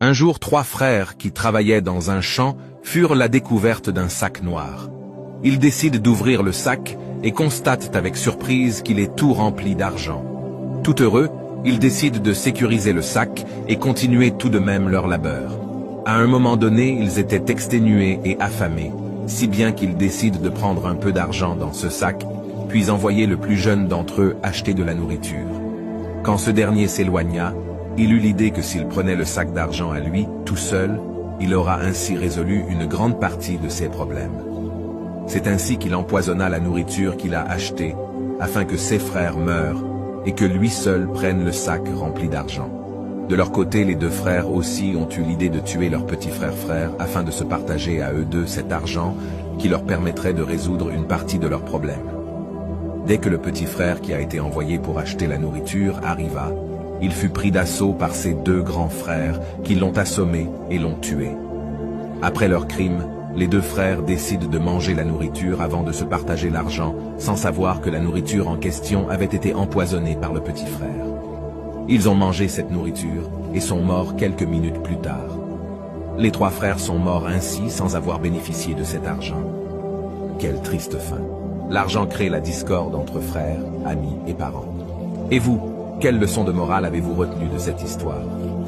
Un jour, 3 frères qui travaillaient dans un champ furent la découverte d'un sac noir. Ils décident d'ouvrir le sac et constatent avec surprise qu'il est tout rempli d'argent. Tout heureux, ils décident de sécuriser le sac et continuer tout de même leur labeur. À un moment donné, ils étaient exténués et affamés, si bien qu'ils décident de prendre un peu d'argent dans ce sac, puis envoyer le plus jeune d'entre eux acheter de la nourriture. Quand ce dernier s'éloigna, il eut l'idée que s'il prenait le sac d'argent à lui, tout seul, il aura ainsi résolu une grande partie de ses problèmes. C'est ainsi qu'il empoisonna la nourriture qu'il a achetée, afin que ses frères meurent, et que lui seul prenne le sac rempli d'argent. De leur côté, les 2 frères aussi ont eu l'idée de tuer leur petit frère afin de se partager à eux deux cet argent qui leur permettrait de résoudre une partie de leurs problèmes. Dès que le petit frère qui a été envoyé pour acheter la nourriture arriva, il fut pris d'assaut par ses 2 grands frères qui l'ont assommé et l'ont tué. Après leur crime, les 2 frères décident de manger la nourriture avant de se partager l'argent, sans savoir que la nourriture en question avait été empoisonnée par le petit frère. Ils ont mangé cette nourriture et sont morts quelques minutes plus tard. Les 3 frères sont morts ainsi sans avoir bénéficié de cet argent. Quelle triste fin. L'argent crée la discorde entre frères, amis et parents. Et vous, quelle leçon de morale avez-vous retenue de cette histoire ?